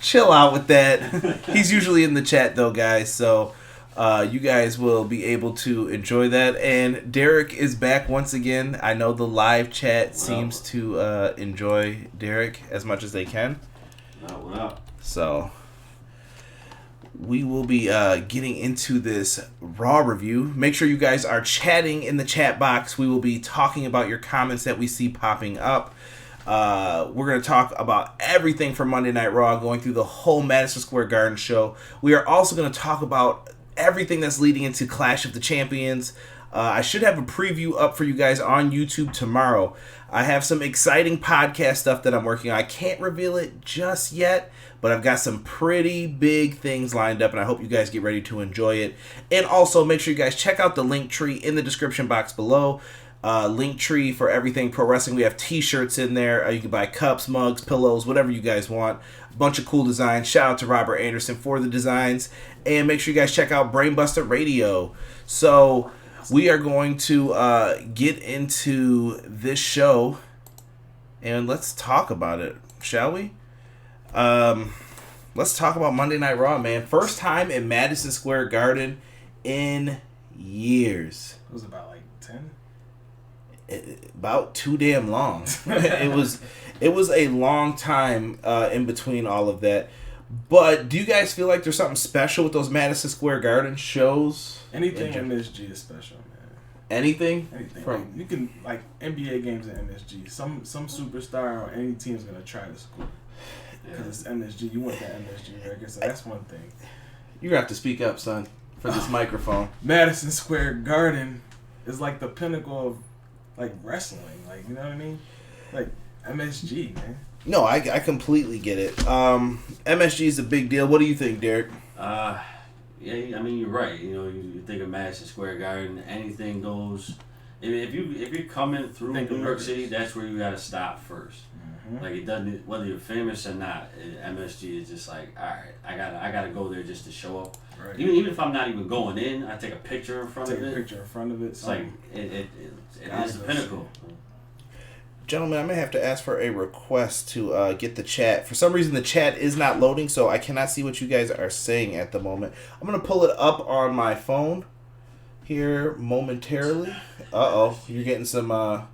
Chill out with that. He's usually in the chat though, guys. So you guys will be able to enjoy that. And Derek is back once again. I know the live chat seems to enjoy Derek as much as they can. What up? So we will be getting into this Raw review. Make sure you guys are chatting in the chat box. We will be talking about your comments that we see popping up. We're going to talk about everything from Monday Night Raw, going through the whole Madison Square Garden show. We are also going to talk about everything that's leading into Clash of the Champions. I should have a preview up for you guys on YouTube tomorrow. I have some exciting podcast stuff that I'm working on. I can't reveal it just yet, but I've got some pretty big things lined up, and I hope you guys get ready to enjoy it. And also, make sure you guys check out the link tree in the description box below. Link tree for everything pro wrestling. We have t-shirts in there. You can buy cups, mugs, pillows, whatever you guys want. A bunch of cool designs. Shout out to Robert Anderson for the designs. And make sure you guys check out Brainbuster Radio. So we are going to get into this show, and let's talk about it, shall we? Let's talk about Monday Night Raw, man. First time in Madison Square Garden in years. It was about like 10? About too damn long. It was a long time in between all of that. But do you guys feel like there's something special with those Madison Square Garden shows? Anything MSG is special, man. Anything? Anything. Like, you can, like, NBA games at MSG. Some superstar or any team is going to try to score. Because it's MSG. You want that MSG record, so that's one thing. You're going to have to speak up, son, for this microphone. Madison Square Garden is like the pinnacle of, like, wrestling. Like, you know what I mean? Like, MSG, man. No, I completely get it. MSG is a big deal. What do you think, Derek? Yeah, I mean, you're right. You know, you think of Madison Square Garden, anything goes. I mean, if you're coming through New York City, that's where you got to stop first. Mm-hmm. Like, it doesn't, whether you're famous or not, MSG is just like, all right, I gotta go there just to show up. Right. Even if I'm not even going in, I take a picture in front of it. Take a picture in front of it. It's like it is the pinnacle. Gentlemen, I may have to ask for a request to get the chat. For some reason, the chat is not loading, so I cannot see what you guys are saying at the moment. I'm going to pull it up on my phone here momentarily. Uh-oh. You're getting some, what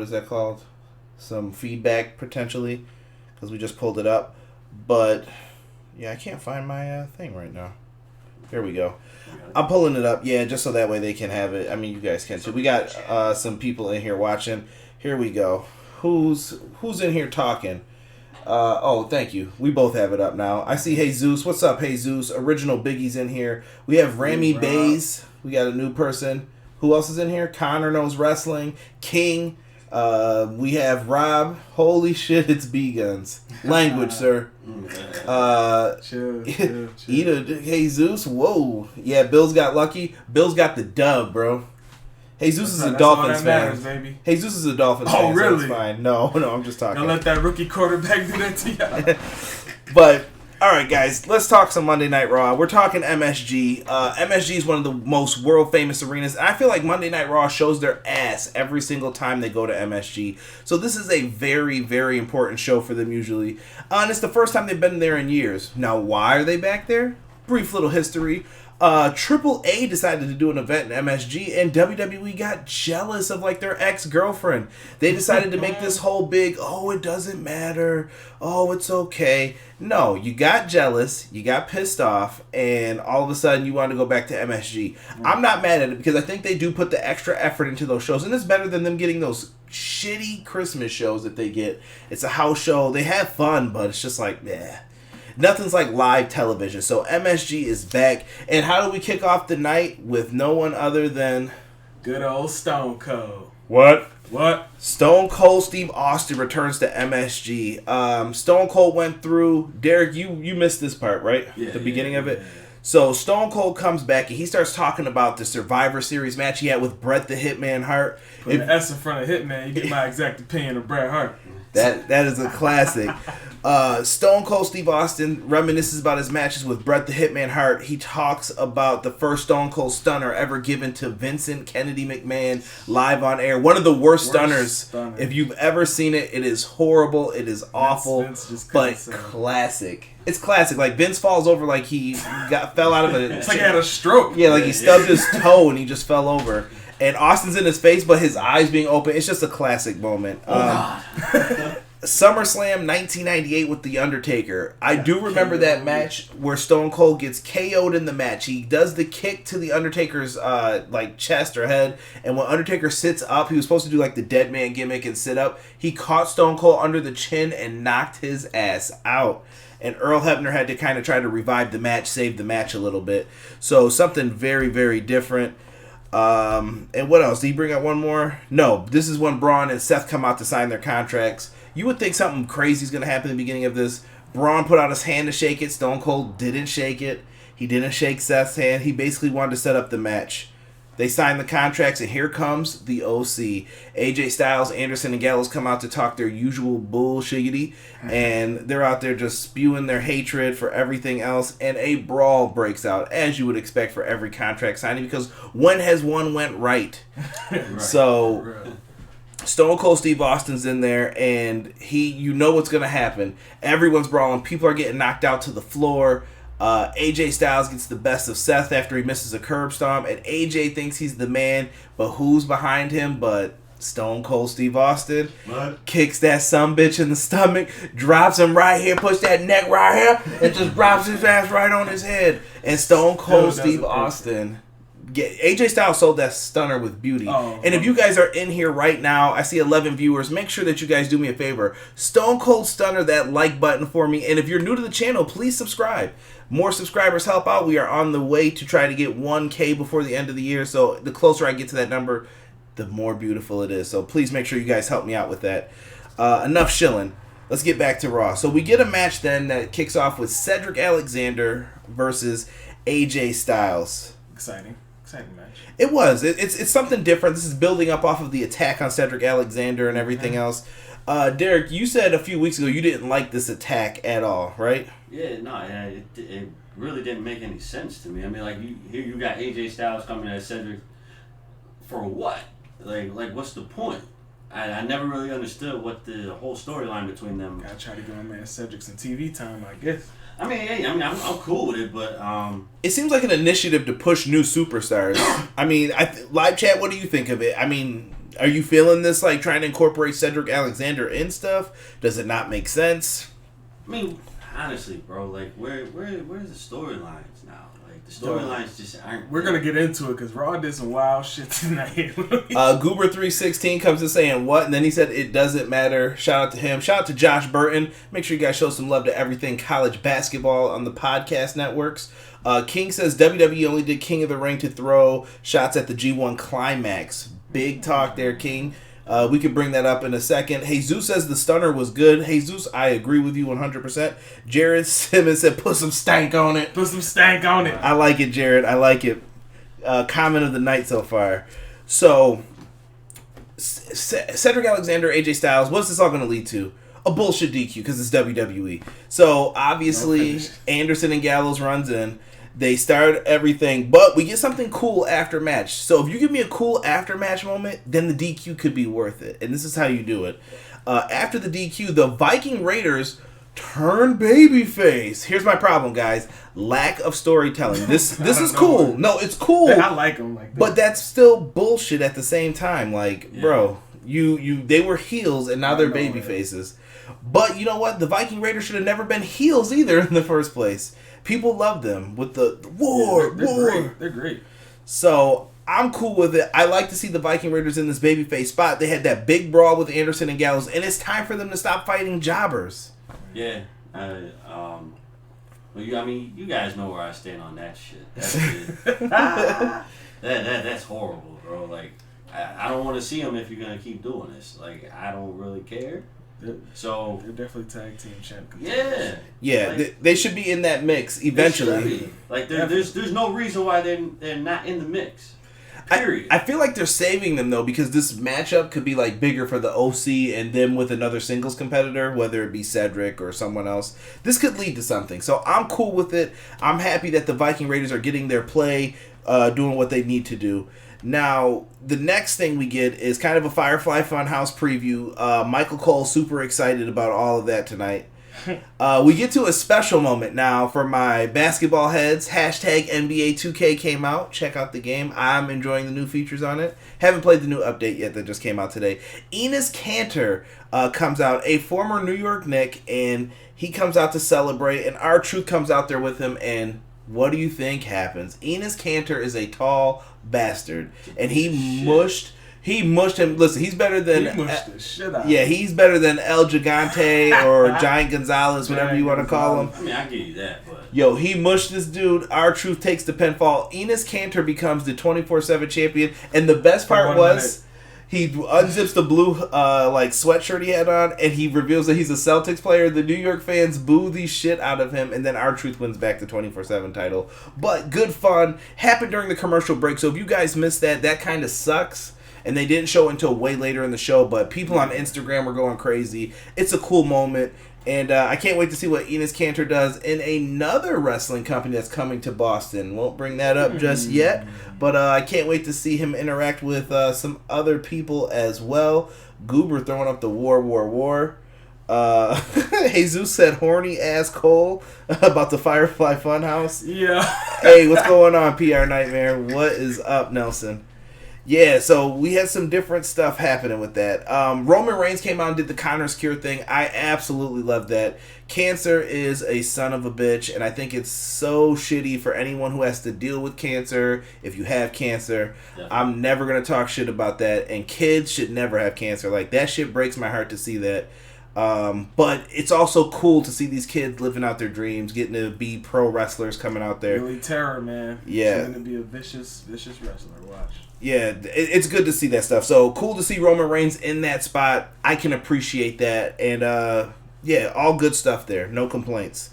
is that called? Some feedback, potentially, because we just pulled it up. But, yeah, I can't find my thing right now. There we go. I'm pulling it up, yeah, just so that way they can have it. I mean, you guys can too. We got some people in here watching. Here we go. Who's in here talking? Oh, thank you. We both have it up now. I see Jesus. What's up, Jesus? Original Biggie's in here. We have Ramy Bays. We got a new person. Who else is in here? Connor Knows Wrestling. King. We have Rob. Holy shit, it's B-Guns. Language, sir. Chill. Ida, Jesus. Whoa. Yeah, Bill's got lucky. Bill's got the dub, bro. Jesus is a Dolphins fan. Baby. Jesus is a Dolphins fan. Oh, really? So it's fine. No, I'm just talking. Don't let that rookie quarterback do that to you. But, all right, guys, let's talk some Monday Night Raw. We're talking MSG. MSG is one of the most world-famous arenas, and I feel like Monday Night Raw shows their ass every single time they go to MSG. So this is a very, very important show for them usually. And it's the first time they've been there in years. Now, why are they back there? Brief little history. Triple A decided to do an event in MSG, and WWE got jealous of like their ex-girlfriend. They decided to make this whole big, oh, it doesn't matter, oh, it's okay. No, you got jealous, you got pissed off, and all of a sudden you want to go back to MSG. I'm not mad at it because I think they do put the extra effort into those shows, and it's better than them getting those shitty Christmas shows that they get. It's a house show, they have fun, but it's just like, yeah. Nothing's like live television. So MSG is back. And how do we kick off the night with no one other than good old Stone Cold. What? Stone Cold Steve Austin returns to MSG. Stone Cold went through. Derek, you missed this part, right? Yeah. The beginning of it. So Stone Cold comes back and he starts talking about the Survivor Series match he had with Bret the Hitman Hart. Put an S in front of Hitman, you get my exact opinion of Bret Hart. That is a classic. Stone Cold Steve Austin reminisces about his matches with Bret the Hitman Hart. He talks about the first Stone Cold Stunner ever given to Vincent Kennedy McMahon live on air. One of the worst stunners. If you've ever seen it, it is horrible. It is awful, but classic. It's classic. Like Vince falls over like he fell out of a... It's like he had a stroke. Yeah, like he stubbed his toe and he just fell over. And Austin's in his face, but his eyes being open. It's just a classic moment. SummerSlam 1998 with The Undertaker. I do remember that match where Stone Cold gets KO'd in the match. He does the kick to The Undertaker's like chest or head, and when Undertaker sits up, he was supposed to do like the dead man gimmick and sit up. He caught Stone Cold under the chin and knocked his ass out. And Earl Hebner had to kind of try to revive the match, save the match a little bit. So something very, very different. And what else? Did he bring up one more? No, this is when Braun and Seth come out to sign their contracts. You would think something crazy is going to happen in the beginning of this. Braun put out his hand to shake it. Stone Cold didn't shake it. He didn't shake Seth's hand. He basically wanted to set up the match. They signed the contracts, and here comes the OC. AJ Styles, Anderson, and Gallows come out to talk their usual bullshiggity, and they're out there just spewing their hatred for everything else, and a brawl breaks out, as you would expect for every contract signing, because when has one went right? Right. So... Stone Cold Steve Austin's in there, and you know what's going to happen. Everyone's brawling. People are getting knocked out to the floor. AJ Styles gets the best of Seth after he misses a curb stomp, and AJ thinks he's the man, but who's behind him but Stone Cold Steve Austin? What? Kicks that sumbitch in the stomach, drops him right here, puts that neck right here, and just drops his ass right on his head. And Stone Cold Steve Austin... AJ Styles sold that stunner with beauty. And if you guys are in here right now, I see 11 viewers, make sure that you guys do me a favor. Stone Cold Stunner that like button for me. And if you're new to the channel, please subscribe. More subscribers help out. We are on the way to try to get 1K before the end of the year. So the closer I get to that number, the more beautiful it is. So please make sure you guys help me out with that. Enough shilling. Let's get back to Raw. So we get a match then that kicks off with Cedric Alexander versus AJ Styles. Exciting match. It was. It's something different. This is building up off of the attack on Cedric Alexander and everything else. Derek, you said a few weeks ago you didn't like this attack at all, right? Yeah, no, it really didn't make any sense to me. I mean, like you got AJ Styles coming at Cedric for what? Like what's the point? I never really understood what the whole storyline between them. Gotta try to give my man Cedric some TV time, I guess. I mean, hey, I'm cool with it, but it seems like an initiative to push new superstars. I mean, live chat. What do you think of it? I mean, are you feeling this like trying to incorporate Cedric Alexander in stuff? Does it not make sense? I mean, honestly, bro, like where's the storylines now? Like the storylines just aren't. We're gonna get into it because Raw did some wild shit tonight. Goober316 comes in saying what, and then he said it doesn't matter. Shout out to him. Shout out to Josh Burton. Make sure you guys show some love to everything college basketball on the podcast networks. King says WWE only did King of the Ring to throw shots at the G1 Climax. Big talk there, King. We could bring that up in a second. Jesus says the stunner was good. Jesus, I agree with you 100%. Jared Simmons said put some stank on it. Put some stank on it. I like it, Jared. I like it. Comment of the night so far. So, Cedric Alexander, AJ Styles, what's this all going to lead to? A bullshit DQ because it's WWE. So, obviously, Anderson and Gallows runs in. They start everything, but we get something cool after match. So if you give me a cool after match moment, then the DQ could be worth it. And this is how you do it. After the DQ, the Viking Raiders turn babyface. Here's my problem, guys. Lack of storytelling. This is cool. No, it's cool. I like them like that. But that's still bullshit at the same time. Like, bro, they were heels and now they're babyfaces. But you know what? The Viking Raiders should have never been heels either in the first place. People love them with the war. They're great. So I'm cool with it. I like to see the Viking Raiders in this babyface spot. They had that big brawl with Anderson and Gallows, and it's time for them to stop fighting jobbers. Yeah. Well, you guys know where I stand on that shit. That's horrible, bro. Like, I don't want to see them if you're gonna keep doing this. Like, I don't really care. So they're definitely tag team champ. Yeah. Like, they should be in that mix eventually. Like there's no reason why they're not in the mix. Period. I feel like they're saving them though, because this matchup could be like bigger for the OC and them with another singles competitor, whether it be Cedric or someone else. This could lead to something. So I'm cool with it. I'm happy that the Viking Raiders are getting their play, doing what they need to do. Now, the next thing we get is kind of a Firefly Funhouse preview. Michael Cole, super excited about all of that tonight. We get to a special moment now for my basketball heads. Hashtag NBA 2K came out. Check out the game. I'm enjoying the new features on it. Haven't played the new update yet that just came out today. Enes Kanter comes out, a former New York Knick, and he comes out to celebrate, and R-Truth comes out there with him, and what do you think happens? Enes Kanter is a tall bastard, and he mushed him. Listen, he's better than... He mushed the shit out. Yeah, he's better than El Gigante or Giant Gonzalez, whatever you want to call him. I mean, I give you that, but... Yo, he mushed this dude. R-Truth takes the pinfall. Enes Kanter becomes the 24/7 champion, and the best part was... He unzips the blue sweatshirt he had on, and he reveals that he's a Celtics player. The New York fans boo the shit out of him, and then R-Truth wins back the 24/7 title. But good fun. Happened during the commercial break, so if you guys missed that kind of sucks. And they didn't show it until way later in the show, but people on Instagram were going crazy. It's a cool moment, and I can't wait to see what Enes Kanter does in another wrestling company that's coming to Boston. Won't bring that up just yet, but I can't wait to see him interact with some other people as well. Goober throwing up the war. Jesus said horny ass Cole about the Firefly Funhouse. Yeah. Hey, what's going on, PR Nightmare? What is up, Nelson? Yeah, so we had some different stuff happening with that. Roman Reigns came out and did the Connor's Cure thing. I absolutely love that. Cancer is a son of a bitch, and I think it's so shitty for anyone who has to deal with cancer. If you have cancer, yeah. I'm never going to talk shit about that, and kids should never have cancer. Like, that shit breaks my heart to see that. But it's also cool to see these kids living out their dreams, getting to be pro wrestlers coming out there. Really terror, man. Yeah. He's going to be a vicious wrestler. Watch. Yeah, it's good to see that stuff. So cool to see Roman Reigns in that spot. I can appreciate that. And yeah, all good stuff there. No complaints.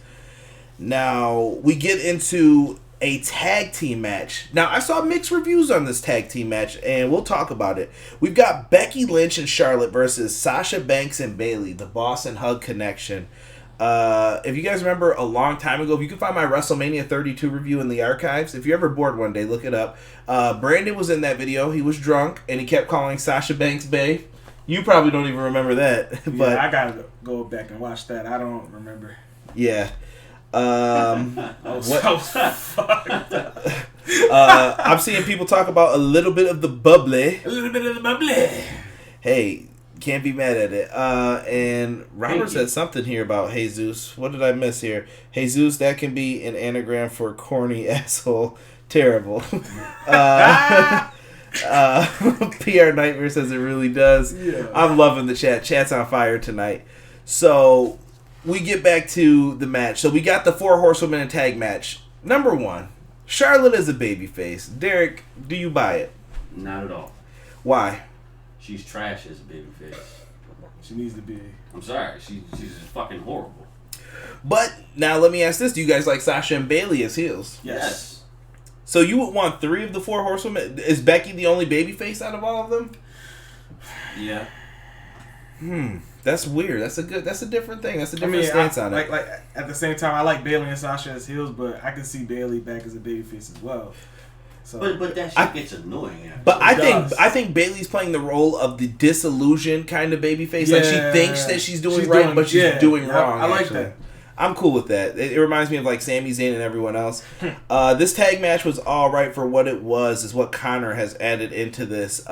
Now, we get into a tag team match. Now, I saw mixed reviews on this tag team match, and we'll talk about it. We've got Becky Lynch and Charlotte versus Sasha Banks and Bayley, the Boss and Hug connection. If you guys remember a long time ago, if you can find my WrestleMania 32 review in the archives, if you're ever bored one day, look it up. Brandon was in that video. He was drunk, and he kept calling Sasha Banks Bae. You probably don't even remember that. But yeah, I gotta go back and watch that. I don't remember. Yeah. I'm seeing people talk about a little bit of the bubbly. A little bit of the bubbly. Hey, can't be mad at it. And Robert said something here about Jesus. What did I miss here? Jesus, that can be an anagram for corny asshole. Terrible. PR Nightmare says it really does. Yeah. I'm loving the chat. Chat's on fire tonight. So we get back to the match. So we got the 4 Horsewomen in tag match. Number 1, Charlotte is a babyface. Derek, do you buy it? Not at all. Why? She's trash as a babyface. She needs to be. I'm sorry. She's just fucking horrible. But now let me ask this: do you guys like Sasha and Bayley as heels? Yes. So you would want 3 of the 4 Horsewomen? Is Becky the only babyface out of all of them? Yeah. That's weird. That's a different thing. That's a different stance on it. Like at the same time, I like Bayley and Sasha as heels, but I can see Bayley back as a babyface as well. So, but that shit gets annoying. Actually. But I think Bayley's playing the role of the disillusioned kind of babyface. Yeah, like she thinks that she's doing right, but she's doing wrong. I like that. I'm cool with that. It reminds me of like Sami Zayn and everyone else. This tag match was all right for what it was. Is what Connor has added into this.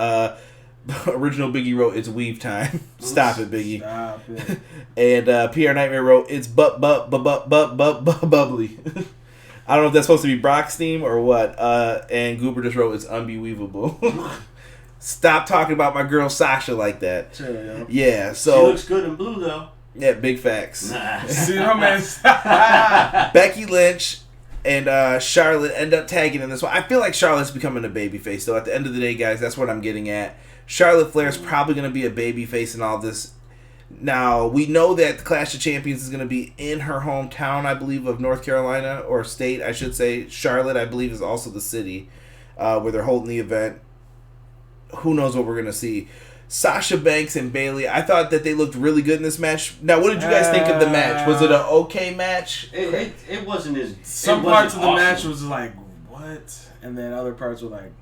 Original Biggie wrote, "It's weave time." Stop it, Biggie. Stop it. And PR Nightmare wrote, "It's bubbly." I don't know if that's supposed to be Brock's theme or what. And Goober just wrote, "It's unbelievable." Stop talking about my girl Sasha like that. Sure, yeah, so she looks good in blue though. Yeah, big facts. Nah. See my man. Becky Lynch and Charlotte end up tagging in this one. I feel like Charlotte's becoming a babyface, though. At the end of the day, guys, that's what I'm getting at. Charlotte Flair's probably going to be a babyface in all this. Now, we know that the Clash of Champions is going to be in her hometown, I believe, of North Carolina, or state, I should say. Charlotte, I believe, is also the city where they're holding the event. who knows what we're going to see. Sasha Banks and Bayley, I thought that they looked really good in this match. Now, what did you guys think of the match? Was it an okay match? It wasn't as... Some parts of the match was like, what? And then other parts were like,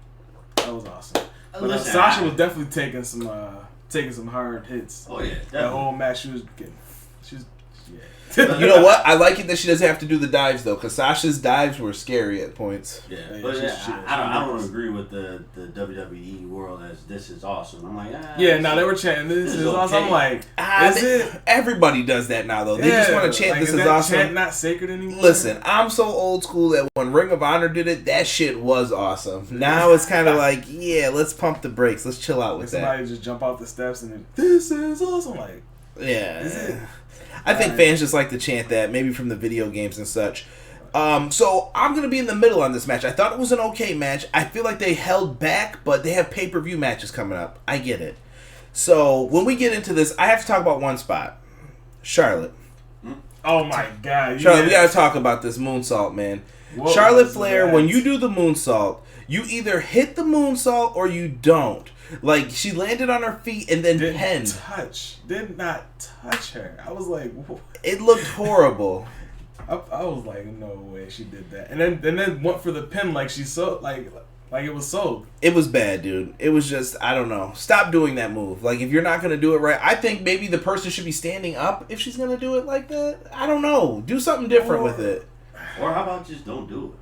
that was awesome. But Listen, Sasha was definitely taking some hard hits. Oh, yeah. Definitely. That whole match, she was getting... You know what? I like it that she doesn't have to do the dives, though, because Sasha's dives were scary at points. Yeah, but I don't agree with the WWE world as this is awesome. I'm like, they were chanting, this is awesome. Okay. I'm like, is it? Everybody does that now, though. They just want to chant, like, this is awesome. Chant not sacred anymore? Listen, I'm so old school that when Ring of Honor did it, that shit was awesome. Now it's kind of like, yeah, let's pump the brakes. Let's chill out with that. Somebody just jump off the steps and then, this is awesome. Like, yeah. Is it? I think fans just like to chant that, maybe from the video games and such. So I'm going to be in the middle on this match. I thought it was an okay match. I feel like they held back, but they have pay-per-view matches coming up. I get it. So when we get into this, I have to talk about one spot. Charlotte. Oh my God. Charlotte, we got to talk about this moonsault, man. What Charlotte Flair, when you do the moonsault, you either hit the moonsault or you don't. Like, she landed on her feet and then did not touch her. I was like, what? It looked horrible. I was like, no way she did that. And then went for the pin like she so like it was sold. It was bad, dude. It was just, I don't know. Stop doing that move. Like, if you're not going to do it right, I think maybe the person should be standing up if she's going to do it like that. I don't know. Do something different with it. Or how about just don't do it?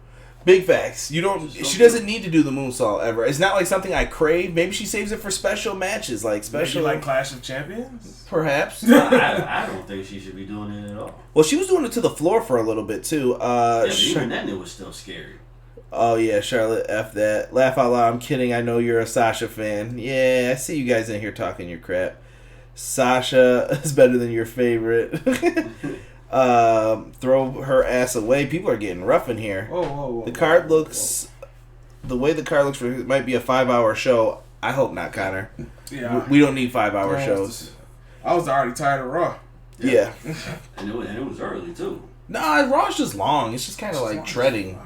Big facts. You don't. She doesn't need to do the moonsault ever. It's not like something I crave. Maybe she saves it for special matches, like special, maybe like Clash of Champions. Perhaps. I don't think she should be doing it at all. Well, she was doing it to the floor for a little bit too. But even then, it was still scary. Oh yeah, Charlotte, F that. Laugh out loud. I'm kidding. I know you're a Sasha fan. Yeah, I see you guys in here talking your crap. Sasha is better than your favorite. Throw her ass away. People are getting rough in here. Whoa, the card looks... The way the card looks, it might be a 5-hour show. I hope not, Connor. Yeah. We don't need 5-hour shows. I was already tired of Raw. Yeah. and it was early, too. Nah, Raw's just long. It's just kind of like treading.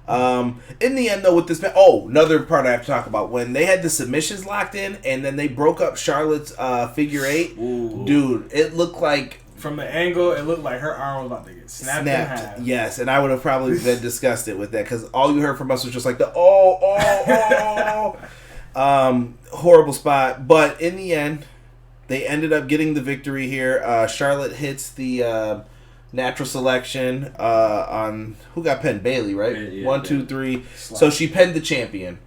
In the end, though, with this... another part I have to talk about. When they had the submissions locked in, and then they broke up Charlotte's figure 8. Ooh. Dude, it looked like... From the angle, it looked like her arm was about to get snapped in half. Yes, and I would have probably been disgusted with that because all you heard from us was just like the horrible spot. But in the end, they ended up getting the victory here. Charlotte hits the natural selection on who got pinned? Bayley, right? Yeah, 1, 2, 3. So she pinned the champion.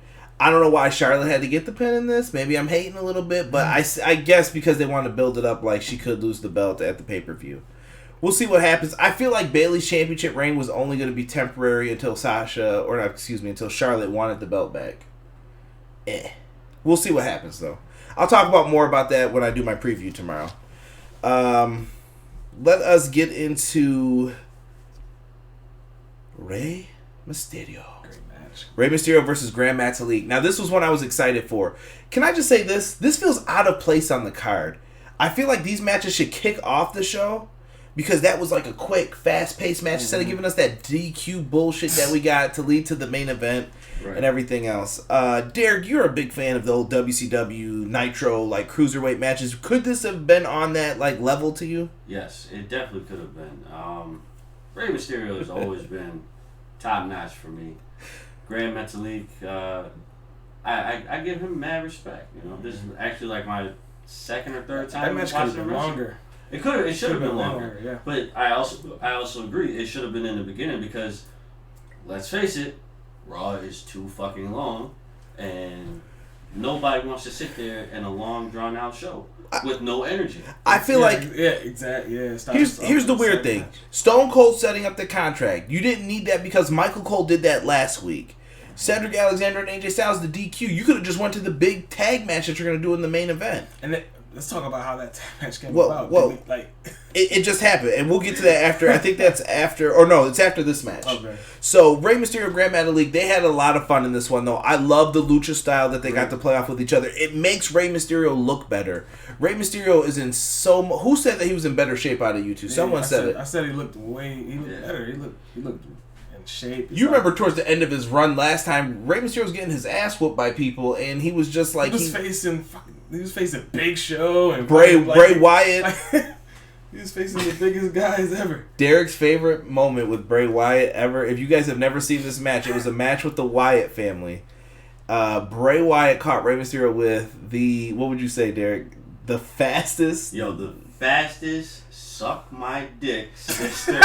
I don't know why Charlotte had to get the pin in this. Maybe I'm hating a little bit, but I guess because they want to build it up like she could lose the belt at the pay-per-view. We'll see what happens. I feel like Bayley's championship reign was only going to be temporary until until Charlotte wanted the belt back. We'll see what happens, though. I'll talk about more about that when I do my preview tomorrow. Let us get into Rey Mysterio. Rey Mysterio versus Grand Metalik. Now, this was one I was excited for. Can I just say this? This feels out of place on the card. I feel like these matches should kick off the show because that was like a quick, fast-paced match instead of giving us that DQ bullshit that we got to lead to the main event and everything else. Derek, you're a big fan of the old WCW Nitro, like, cruiserweight matches. Could this have been on that, like, level to you? Yes, it definitely could have been. Rey Mysterio has always been top-notch for me. Grand Metalik, I give him mad respect. You know, this is actually like my second or third time. That match could have been longer. It should have been longer. Yeah. But I also agree it should have been in the beginning because, let's face it, Raw is too fucking long, and nobody wants to sit there in a long drawn out show with no energy. I feel like exactly. Yeah. Here's the weird thing. Stone Cold setting up the contract. You didn't need that because Michael Cole did that last week. Cedric Alexander and AJ Styles, the DQ. You could have just went to the big tag match that you're going to do in the main event. And let's talk about how that tag match came about. Well, it just happened, and we'll get to that after. I think that's after, or no, it's after this match. Okay. So Rey Mysterio, Grand Metalik, they had a lot of fun in this one, though. I love the lucha style that they got to play off with each other. It makes Rey Mysterio look better. Rey Mysterio is in who said that he was in better shape out of you two? Someone said it. I said he looked better. He looked in shape. You remember towards the end of his run last time, Rey Mysterio was getting his ass whooped by people, and he was just like he was facing Big Show and Bray Wyatt. He was facing the biggest guys ever. Derek's favorite moment with Bray Wyatt ever. If you guys have never seen this match, it was a match with the Wyatt family. Bray Wyatt caught Rey Mysterio with what would you say, Derek? The fastest? The fastest suck my dick, sister.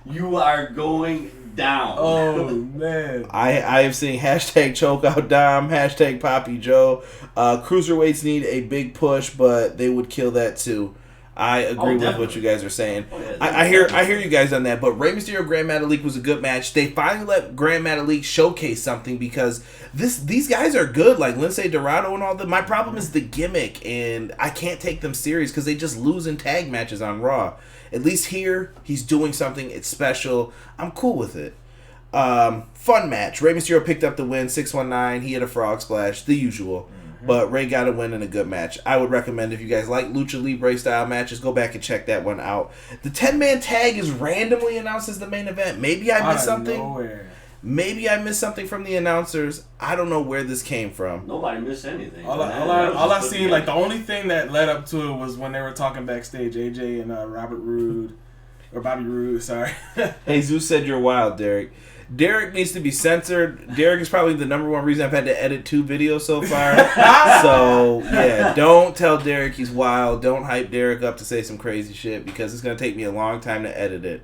You are going down. Oh, man. I have seen hashtag chokeout Dom, hashtag Poppy Joe. Cruiserweights need a big push, but they would kill that too. I agree with what you guys are saying. I hear you guys on that, but Rey Mysterio Grand Metalik was a good match. They finally let Grand Metalik showcase something because these guys are good, like Lindsay Dorado and all that. My problem is the gimmick, and I can't take them serious because they just lose in tag matches on Raw. At least here, he's doing something. It's special. I'm cool with it. Fun match. Rey Mysterio picked up the win, 619. He had a frog splash, the usual. But Rey got a win in a good match. I would recommend if you guys like Lucha Libre style matches, go back and check that one out. The 10-man tag is randomly announced as the main event. Maybe I missed something. Nowhere. Maybe I missed something from the announcers. I don't know where this came from. Nobody missed anything. All I seen, like the only thing that led up to it was when they were talking backstage, AJ and Bobby Roode, sorry. Jesus said you're wild, Derek. Derek needs to be censored. Derek is probably the number one reason I've had to edit 2 videos so far. So, yeah, don't tell Derek he's wild. Don't hype Derek up to say some crazy shit because it's going to take me a long time to edit it.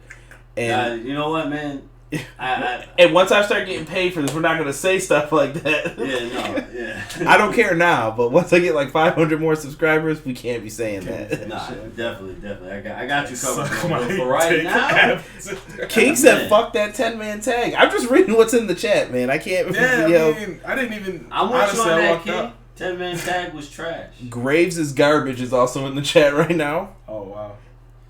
And you know what, man? And once I start getting paid for this, we're not going to say stuff like that. Yeah. I don't care now, but once I get like 500 more subscribers, we can't be saying that. Nah, definitely. I got you covered. For right now, King said, "Fuck that 10-man tag." I'm just reading what's in the chat, man. I can't. I didn't even. I'm with you on that, King. 10-man tag was trash. Graves is garbage is also in the chat right now. Oh wow.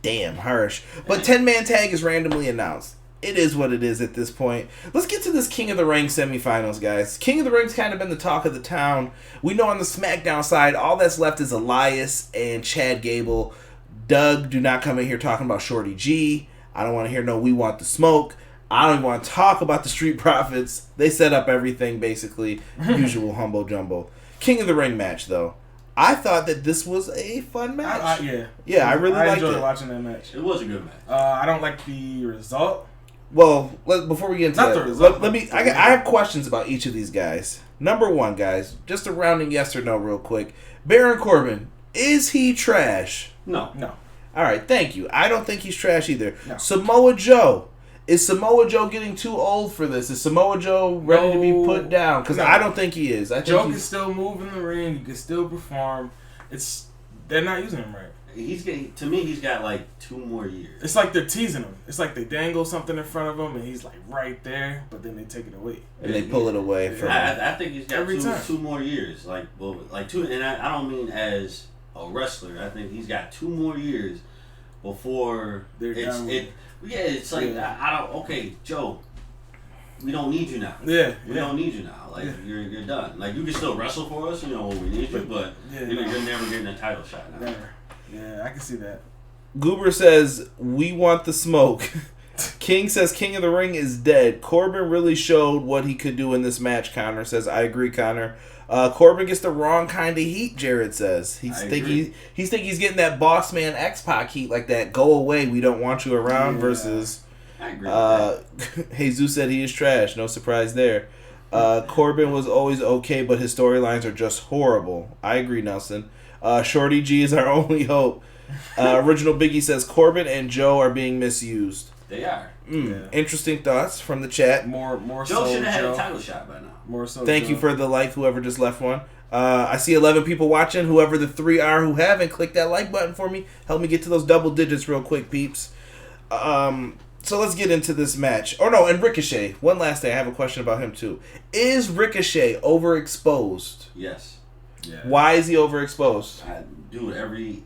Damn, harsh. But 10-man tag is randomly announced. It is what it is at this point. Let's get to this King of the Ring semifinals, guys. King of the Ring's kind of been the talk of the town. We know on the SmackDown side, all that's left is Elias and Chad Gable. Doug, do not come in here talking about Shorty G. I don't want to hear no We Want the Smoke. I don't even want to talk about the Street Profits. They set up everything, basically. Usual humbo jumbo. King of the Ring match, though. I thought that this was a fun match. Yeah, I really liked it. I enjoyed watching that match. It was a good match. I don't like the result. Well, before we get into that, I have questions about each of these guys. Number one, guys, just a rounding yes or no real quick. Baron Corbin, is he trash? No. All right, thank you. I don't think he's trash either. No. Samoa Joe. Is Samoa Joe getting too old for this? Is Samoa Joe ready to be put down? Because I don't think he is. Joe can still move in the ring. He can still perform. They're not using him right. To me, he's got like 2 more years. It's like they're teasing him. It's like they dangle something in front of him, and he's like right there, but then they take it away. And they pull it away from him. I think he's got two more years. Like 2, and I don't mean as a wrestler. I think he's got 2 more years before it's like I don't. Okay, Joe, we don't need you now. Yeah, we don't need you now. Like you're done. Like you can still wrestle for us, when we need you, but you're never getting a title shot now. Never. Yeah, I can see that. Goober says, "We want the smoke." King says, "King of the Ring is dead." Corbin really showed what he could do in this match, Connor says. I agree, Connor. Corbin gets the wrong kind of heat, Jared says. He's he's getting that boss man X-Pac heat, like that, go away, we don't want you around, versus... I agree with that. Jesus said he is trash. No surprise there. Corbin was always okay, but his storylines are just horrible. I agree, Nelson. Shorty G is our only hope. Original Biggie says Corbin and Joe are being misused. They are. Interesting thoughts from the chat. More Joe so should have had a title shot by now. More so. Thank you for the like, whoever just left one. I see 11 people watching. Whoever the 3 are who haven't, click that like button for me. Help me get to those double digits real quick, peeps. So let's get into this match. Oh no, and Ricochet. One last thing, I have a question about him too. Is Ricochet overexposed? Yes. Yeah. Why is he overexposed? Dude, every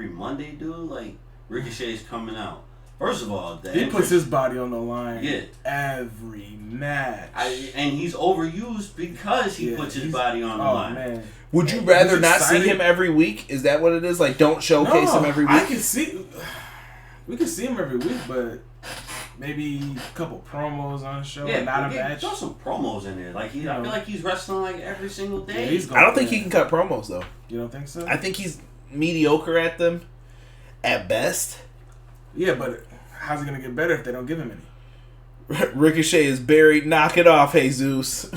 Monday, dude, like Ricochet's coming out. First of all, he puts his body on the line. Yeah. Every match. And he's overused because he puts his body on the line. Man. Would you rather not see him every week? Is that what it is? Like, don't showcase him every week? I can see. We can see him every week, but maybe a couple promos on the show, not a match. Throw some promos in there. Like I feel like he's wrestling like every single day. I don't think he can cut promos though. You don't think so? I think he's mediocre at them, at best. Yeah, but how's he gonna get better if they don't give him any? Ricochet is buried. Knock it off, Jesus.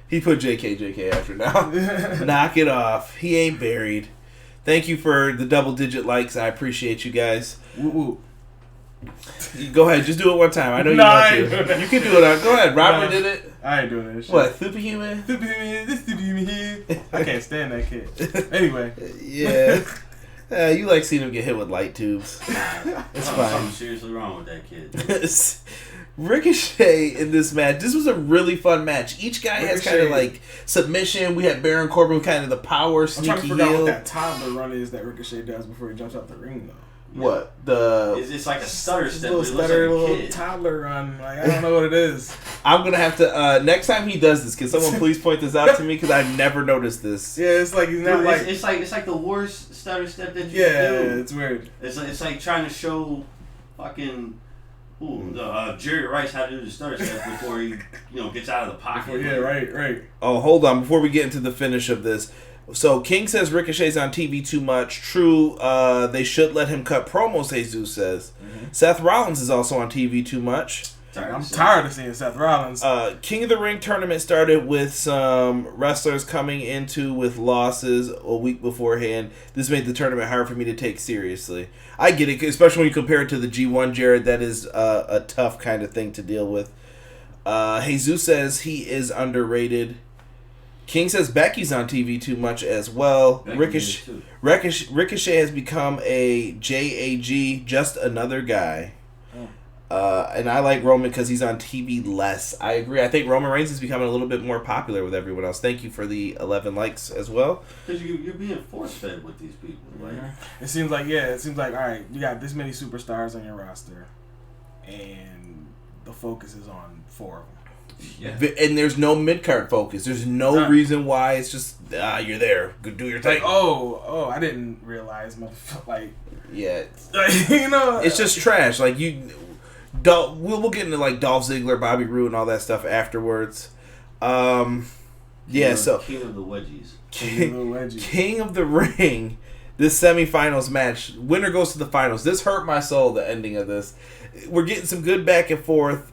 He put JK after now. Knock it off. He ain't buried. Thank you for the double-digit likes. I appreciate you guys. Woo. Go ahead. Just do it one time. I know you want to. You can do it. Go ahead. Robert did it. I ain't doing this shit. What? Superhuman? I can't stand that kid. Anyway. Yeah. You like seeing him get hit with light tubes. It's fine. Something seriously wrong with that kid. Ricochet in this match. This was a really fun match. Each guy has kind of like submission. We had Baron Corbin with kind of the power sneaky I'm trying to figure out heel. what that toddler run is that Ricochet does before he jumps out the ring, though. What It's like a stutter step. Little toddler run. Like I don't know what it is. I'm gonna have to next time he does this. Can someone please point this out to me? Because I've never noticed this. Yeah, it's like he's not it's like the worst stutter step that you can do. Yeah, it's weird. It's like trying to show fucking Jerry Rice how to do the stutter step before he gets out of the pocket. Yeah, right. Oh, hold on. Before we get into the finish of this. So, King says Ricochet's on TV too much. True, they should let him cut promos, Jesus says. Mm-hmm. Seth Rollins is also on TV too much. I'm tired of seeing Seth Rollins. King of the Ring tournament started with some wrestlers coming into with losses a week beforehand. This made the tournament hard for me to take seriously. I get it, especially when you compare it to the G1, Jared. That is a tough kind of thing to deal with. Jesus says he is underrated. King says Becky's on TV too much as well. Ricochet has become a JAG, just another guy. And I like Roman because he's on TV less. I agree. I think Roman Reigns is becoming a little bit more popular with everyone else. Thank you for the 11 likes as well. Because you're being force-fed with these people. Like. It seems like, all right, you got this many superstars on your roster, and the focus is on 4 of them. Yeah. And there's no mid-card focus. There's no reason why. It's just, you're there. Go do your thing. Like, oh, I didn't realize, like... Yeah. It's just trash. Like, we'll get into, like, Dolph Ziggler, Bobby Roode, and all that stuff afterwards. So... King of the Wedgies. King of the Ring. This semifinals match. Winner goes to the finals. This hurt my soul, the ending of this. We're getting some good back and forth.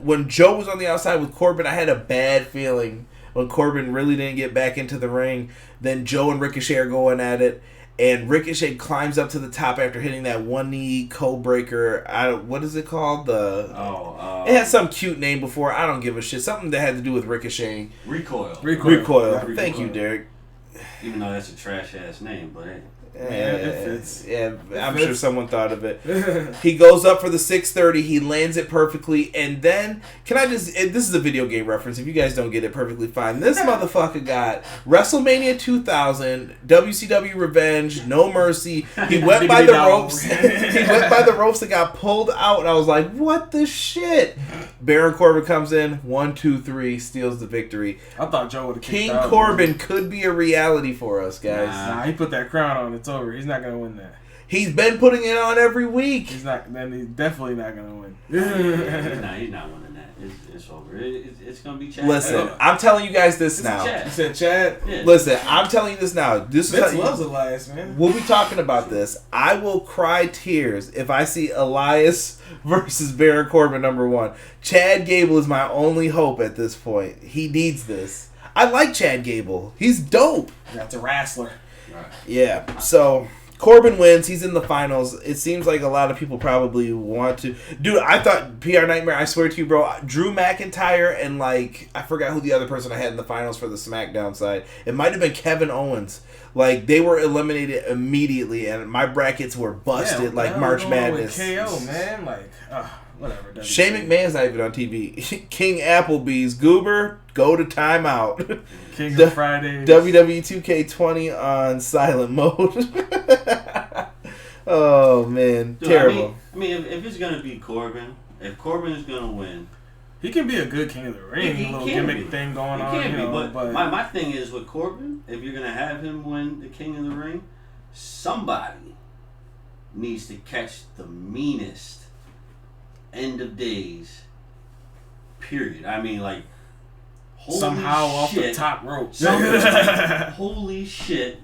When Joe was on the outside with Corbin, I had a bad feeling when Corbin really didn't get back into the ring. Then Joe and Ricochet are going at it. And Ricochet climbs up to the top after hitting that one knee code breaker. What is it called? It had some cute name before. I don't give a shit. Something that had to do with ricocheting. Recoil. Thank you, Derek. Even though that's a trash ass name, but hey. I'm sure someone thought of it. He goes up for the 630. He lands it perfectly, and then this is a video game reference. If you guys don't get it, perfectly fine. This motherfucker got WrestleMania 2000, WCW Revenge, No Mercy. He went by the ropes. And got pulled out. And I was like, what the shit? Baron Corbin comes in, 1, 2, 3, steals the victory. I thought Joe would have kicked King out. Corbin could be a reality for us, guys. Nah, he put that crown on. It's over. He's not gonna win that. He's been putting it on every week. He's definitely not gonna win. He's not winning that. It's over. It's gonna be Chad. Listen, I'm telling you guys this now. You said Chad? Yeah. Listen, I'm telling you this now. Vince loves Elias, man. We'll be talking about this. I will cry tears if I see Elias versus Baron Corbin #1. Chad Gable is my only hope at this point. He needs this. I like Chad Gable. He's dope. That's a wrestler. Right. Yeah. So Corbin wins. He's in the finals. It seems like a lot of people probably want to. Dude, I thought PR Nightmare, I swear to you, bro, Drew McIntyre and, like, I forgot who the other person I had in the finals for the SmackDown side. It might have been Kevin Owens. Like, they were eliminated immediately, and my brackets were busted like March Madness. KO, man. Like, whatever. Shane McMahon's not even on TV. King Applebee's. Goober, go to timeout. King of Fridays. WWE 2K20 on silent mode. Oh, man. Dude, terrible. I mean, if it's going to be Corbin, if Corbin is going to win, he can be a good King of the Ring. A little gimmick thing going on. But my thing is with Corbin, if you're going to have him win the King of the Ring, somebody needs to catch the meanest end of days. Period. I mean, like, holy somehow shit. off the top rope. Holy shit.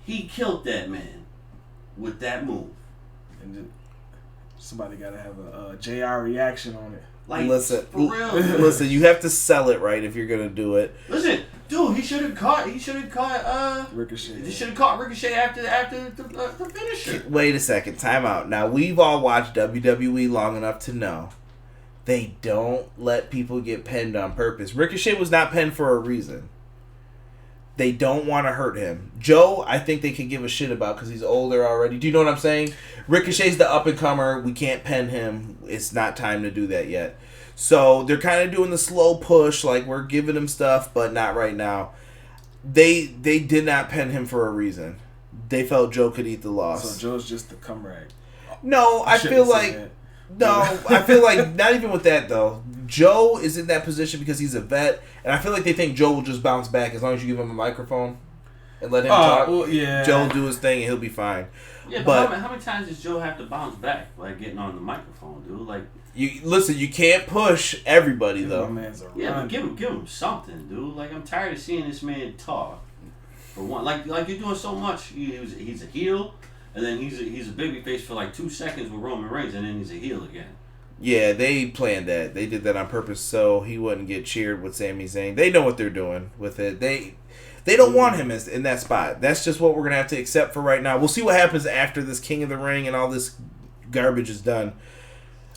He killed that man with that move. And somebody got to have a JR reaction on it. Like, listen, for real. Listen, you have to sell it right if you're gonna do it. Listen, dude, he should have caught Ricochet. He should have caught Ricochet after the finisher. Wait a second, time out. Now we've all watched WWE long enough to know they don't let people get pinned on purpose. Ricochet was not pinned for a reason. They don't want to hurt him. Joe, I think they can give a shit about because he's older already. Do you know what I'm saying? Ricochet's the up-and-comer. We can't pin him. It's not time to do that yet. So they're kind of doing the slow push, like we're giving him stuff, but not right now. They did not pin him for a reason. They felt Joe could eat the loss. So Joe's just the cum rag. No, I feel like... No, I feel like not even with that though. Joe is in that position because he's a vet, and I feel like they think Joe will just bounce back as long as you give him a microphone and let him talk. Well, yeah. Joe will do his thing and he'll be fine. Yeah, but how many times does Joe have to bounce back, like getting on the microphone, dude? Like, you listen, you can't push everybody though. But give him something, dude. Like, I'm tired of seeing this man talk. For one, like you're doing so much. He's a heel. And then he's a babyface for like 2 seconds with Roman Reigns, and then he's a heel again. Yeah, they planned that. They did that on purpose so he wouldn't get cheered with Sami Zayn. They know what they're doing with it. They don't want him in that spot. That's just what we're going to have to accept for right now. We'll see what happens after this King of the Ring and all this garbage is done.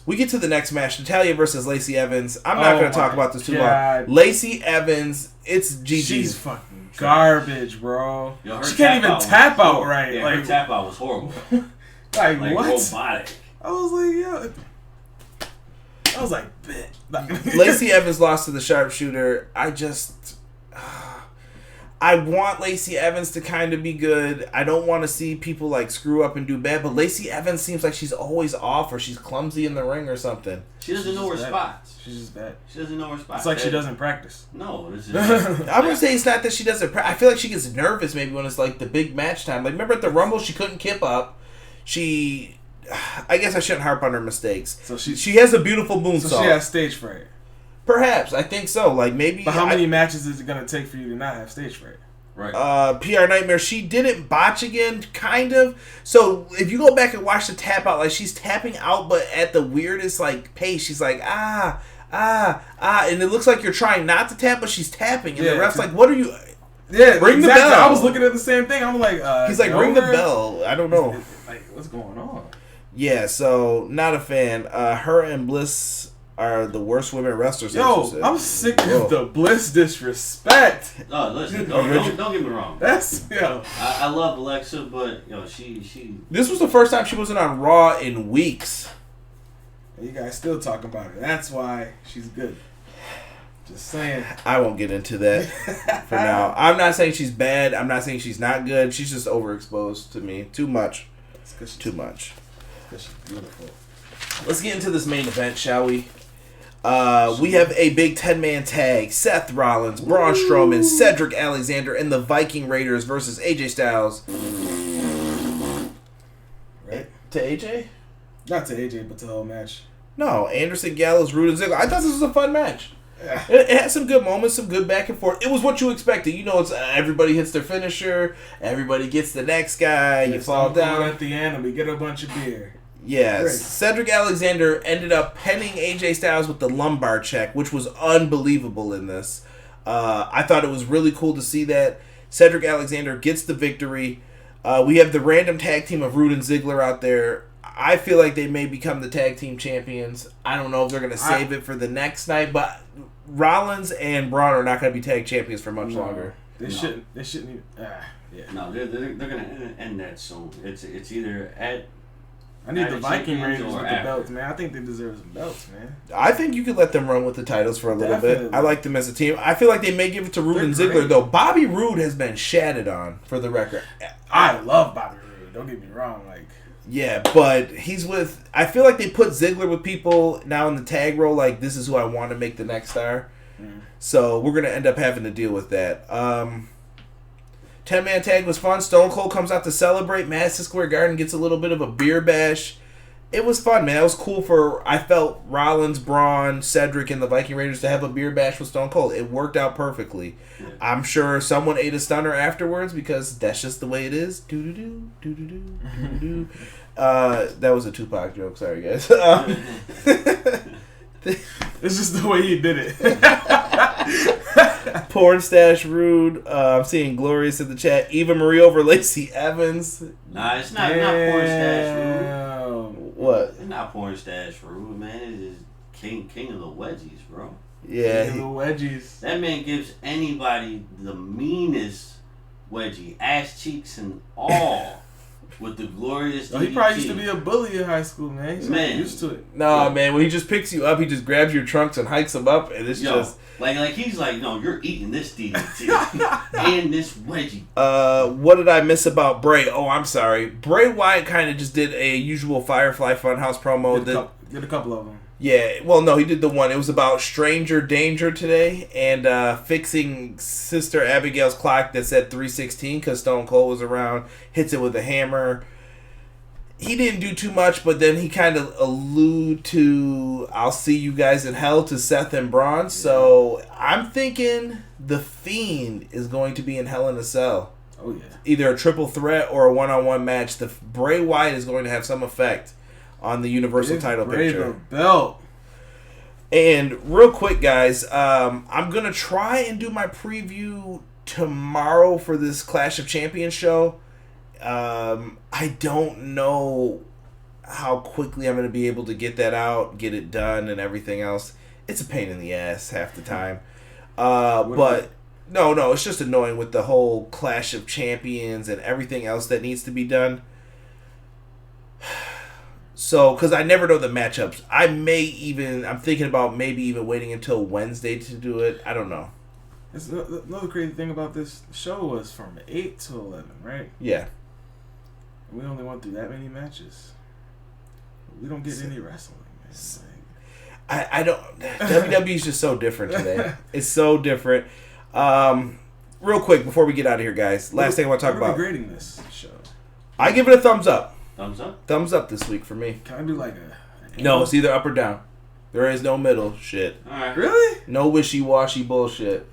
We get to the next match, Natalya versus Lacey Evans. I'm not going to talk about this too long. Lacey Evans, it's GG. She's fucking garbage, bro. Yo, she can't even tap out right. Yeah, like, her tap out was horrible. like what? Robotic. I was like, yo. I was like, bitch. Lacey Evans lost to the sharpshooter. I want Lacey Evans to kind of be good. I don't want to see people like screw up and do bad, but Lacey Evans seems like she's always off or she's clumsy in the ring or something. She doesn't know her spots. She's just bad. She doesn't know her spots. It's like she doesn't practice. No, this is. I would say it's not that she doesn't I feel like she gets nervous maybe when it's like the big match time. Like, remember at the Rumble, she couldn't kip up. I guess I shouldn't harp on her mistakes. So she has a beautiful moonsault. So she has stage fright. Perhaps. I think so. Like, maybe. But how many matches is it going to take for you to not have stage fright? Right. PR Nightmare, she didn't botch again, kind of. So if you go back and watch the tap out, like she's tapping out, but at the weirdest like pace. She's like and it looks like you're trying not to tap, but she's tapping, and the ref's like, "What are you?" Yeah, ring exactly. the bell. I was looking at the same thing. I'm like, he's like, ring the bell. I don't know. Like, what's going on? Yeah, so not a fan. Her and Bliss are the worst women wrestlers. Yo, I'm sick of the Bliss disrespect. Oh, listen, don't get me wrong. That's I love Alexa, but she. This was the first time she wasn't on Raw in weeks. And you guys still talking about her. That's why she's good. Just saying. I won't get into that for now. I'm not saying she's bad. I'm not saying she's not good. She's just overexposed to me. Too much. Too much. Because she's beautiful. Let's get into this main event, shall we? We have a big 10-man tag. Seth Rollins, Braun Strowman, Cedric Alexander, and the Viking Raiders versus AJ Styles. Right? To AJ? Not to AJ, but to the whole match. No, Anderson, Gallows, Rude, and Ziggler. I thought this was a fun match. Yeah. It had some good moments, some good back and forth. It was what you expected. You know, it's everybody hits their finisher, everybody gets the next guy, you fall down. At the end, and we get a bunch of beer. Yes. Great. Cedric Alexander ended up penning AJ Styles with the lumbar check, which was unbelievable in this. I thought it was really cool to see that. Cedric Alexander gets the victory. We have the random tag team of Rude and Ziggler out there. I feel like they may become the tag team champions. I don't know if they're going to save it for the next night, but Rollins and Braun are not going to be tag champions for much longer. They shouldn't. They shouldn't even. Yeah. No, they're going to end that soon. It's either at. I need the Viking Raiders with the belts, man. I think they deserve some belts, man. I think you could let them run with the titles for a little bit. I like them as a team. I feel like they may give it to Rude and Ziggler, though. Bobby Roode has been shatted on, for the record. I love Bobby Roode. Don't get me wrong. Yeah, but he's with... I feel like they put Ziggler with people now in the tag role, like, this is who I want to make the next star. So we're going to end up having to deal with that. 10-man tag was fun. Stone Cold comes out to celebrate. Madison Square Garden gets a little bit of a beer bash. It was fun, man. It was cool I felt Rollins, Braun, Cedric, and the Viking Raiders to have a beer bash with Stone Cold. It worked out perfectly. Yeah. I'm sure someone ate a stunner afterwards because that's just the way it is. Doo-doo-doo, doo-doo-doo, doo-doo-doo. That was a Tupac joke. Sorry, guys. It's just the way he did it. Porn Stash Rude. I'm seeing Glorious in the chat. Eva Marie over Lacey Evans. Nah, it's not Porn Stash Rude. What? It's not Porn Stash Rude, man. It's king of the wedgies, bro. Yeah. King of the wedgies. That man gives anybody the meanest wedgie, ass cheeks and all. With the glorious DDT. He probably used to be a bully in high school, man. He's used to it. Nah, man. When he just picks you up, he just grabs your trunks and hikes them up, and it's just like he's like, no, you're eating this DDT and this wedgie. What did I miss about Bray? Oh, I'm sorry. Bray Wyatt kind of just did a usual Firefly Funhouse promo. Did a couple of them. Yeah, well, no, he did the one. It was about Stranger Danger today and fixing Sister Abigail's clock that said 3:16 because Stone Cold was around, hits it with a hammer. He didn't do too much, but then he kind of allude to I'll see you guys in hell to Seth and Braun. So I'm thinking The Fiend is going to be in Hell in a Cell. Oh, yeah. Either a triple threat or a one-on-one match. The Bray Wyatt is going to have some effect on the Universal title picture. The belt. And real quick, guys, I'm going to try and do my preview tomorrow for this Clash of Champions show. I don't know how quickly I'm going to be able to get that out, get it done, and everything else. It's a pain in the ass half the time. But no, it's just annoying with the whole Clash of Champions and everything else that needs to be done. So, because I never know the matchups. I'm thinking about maybe even waiting until Wednesday to do it. I don't know. Another crazy thing about this show was from 8 to 11, right? Yeah. We only went through that many matches. We don't get any wrestling, man. I don't... WWE is just so different today. It's so different. Real quick, before we get out of here, guys. Last thing I want to talk about. What are we grading this show? I give it a thumbs up. Thumbs up? Thumbs up this week for me. Can I do like a... No, it's either up or down. There is no middle shit. Alright. Really? No wishy-washy bullshit.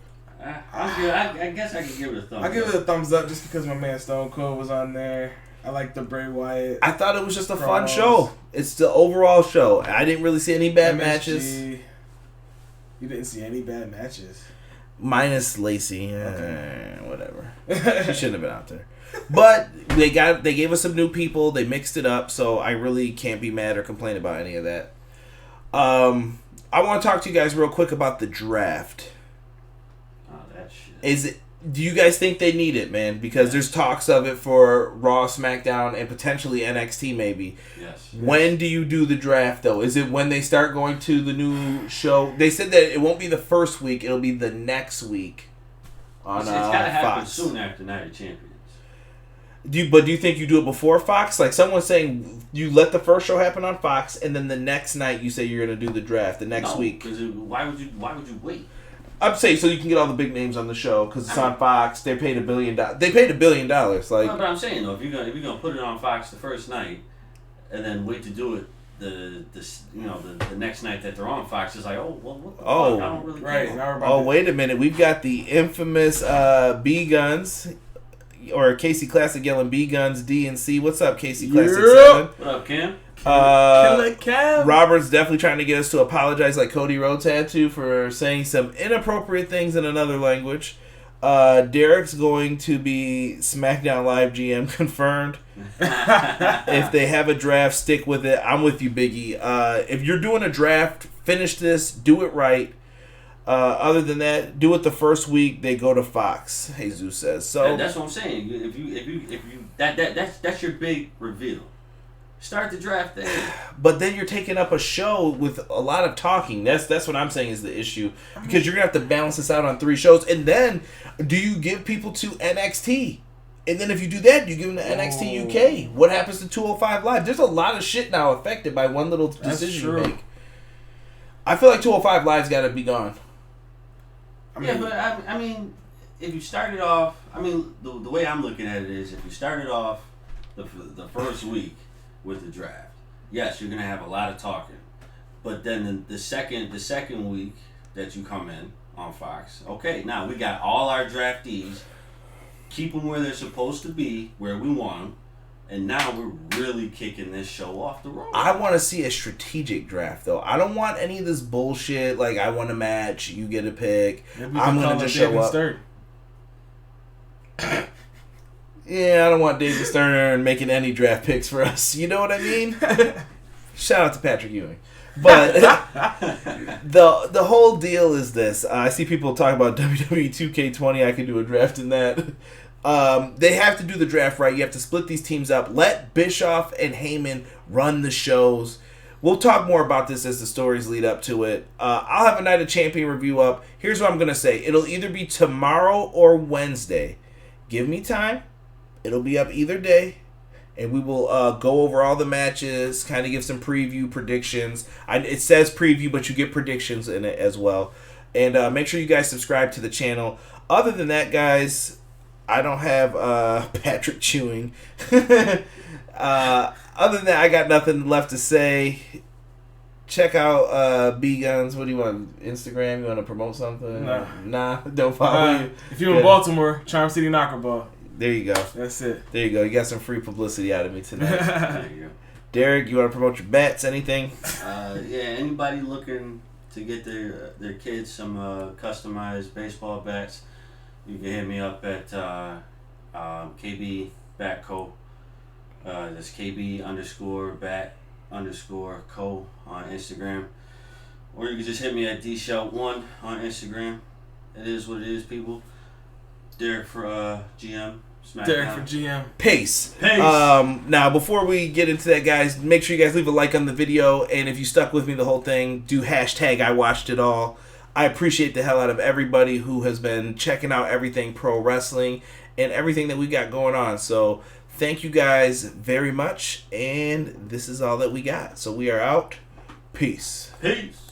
I guess I can give it a thumbs up. I'll give it a thumbs up just because my man Stone Cold was on there. I like the Bray Wyatt. I thought it was just a fun show. It's the overall show. I didn't really see any bad matches. You didn't see any bad matches? Minus Lacey. Whatever. She shouldn't have been out there. But they gave us some new people. They mixed it up, so I really can't be mad or complain about any of that. I want to talk to you guys real quick about the draft. Oh, that shit. Do you guys think they need it, man? Because there's talks of it for Raw, SmackDown, and potentially NXT maybe. Yes. When do you do the draft, though? Is it when they start going to the new show? They said that it won't be the first week. It'll be the next week on Fox. It's got to happen soon after Night of Champions. Do you think you do it before Fox? Like someone's saying you let the first show happen on Fox, and then the next night you say you're going to do the draft the next week. Because why would you wait? I'm saying so you can get all the big names on the show because it's on Fox. They paid $1 billion. They paid $1 billion. Like, no, but I'm saying though, if you're gonna put it on Fox the first night, and then wait to do it the next night that they're on Fox, is like, oh well, what the fuck? I don't really care. Oh, wait a minute, we've got the infamous B Guns. Or Casey Classic yelling B Guns D and C. What's up, Casey Classic 7? What up, Cam? Cam. Robert's definitely trying to get us to apologize like Cody Rhodes had to for saying some inappropriate things in another language. Derek's going to be SmackDown Live GM confirmed. If they have a draft, stick with it. I'm with you, Biggie. If you're doing a draft, finish this, do it right. Other than that, do it the first week. They go to Fox. Jesus says so. That's what I'm saying. If you that's your big reveal. Start the draft there. But then you're taking up a show with a lot of talking. That's what I'm saying is the issue because you're gonna have to balance this out on 3 shows. And then, do you give people to NXT? And then if you do that, you give them to NXT UK. What happens to 205 Live? There's a lot of shit now affected by one little decision you make. I feel like 205 Live's got to be gone. But I mean, if you started off, I mean, the way I'm looking at it is, if you started off the first week with the draft, yes, you're gonna have a lot of talking, but then the second week that you come in on Fox, okay, now we got all our draftees, keep them where they're supposed to be, where we want them. And now we're really kicking this show off the road. I want to see a strategic draft, though. I don't want any of this bullshit. Like, I want a match, you get a pick. I'm going to just show up. Yeah, I don't want David Stern making any draft picks for us. You know what I mean? Shout out to Patrick Ewing. But the whole deal is this. I see people talk about WWE 2K20. I could do a draft in that. They have to do the draft right. You have to split these teams up. Let Bischoff and Heyman run the shows. We'll talk more about this as the stories lead up to it. I'll have a Night of Champion review up. Here's what I'm going to say. It'll either be tomorrow or Wednesday. Give me time. It'll be up either day. And we will go over all the matches, kind of give some preview predictions. It says preview, but you get predictions in it as well. And make sure you guys subscribe to the channel. Other than that, guys, I don't have Patrick chewing. Other than that, I got nothing left to say. Check out B-Guns. What do you want? Instagram? You want to promote something? Nah, don't follow you. If you're in Baltimore, Charm City Knockerball. There you go. That's it. There you go. You got some free publicity out of me tonight. There you go. Derek, you want to promote your bets? Anything? Yeah, anybody looking to get their kids some customized baseball bats, you can hit me up at KB Batco. That's KB_bat_co on Instagram. Or you can just hit me at DShout1 on Instagram. It is what it is, people. Derek for GM. SmackDown. Derek for GM. Peace. Now, before we get into that, guys, make sure you guys leave a like on the video. And if you stuck with me the whole thing, do hashtag I watched it all. I appreciate the hell out of everybody who has been checking out everything pro wrestling and everything that we got going on. So thank you guys very much. And this is all that we got. So we are out. Peace. Peace.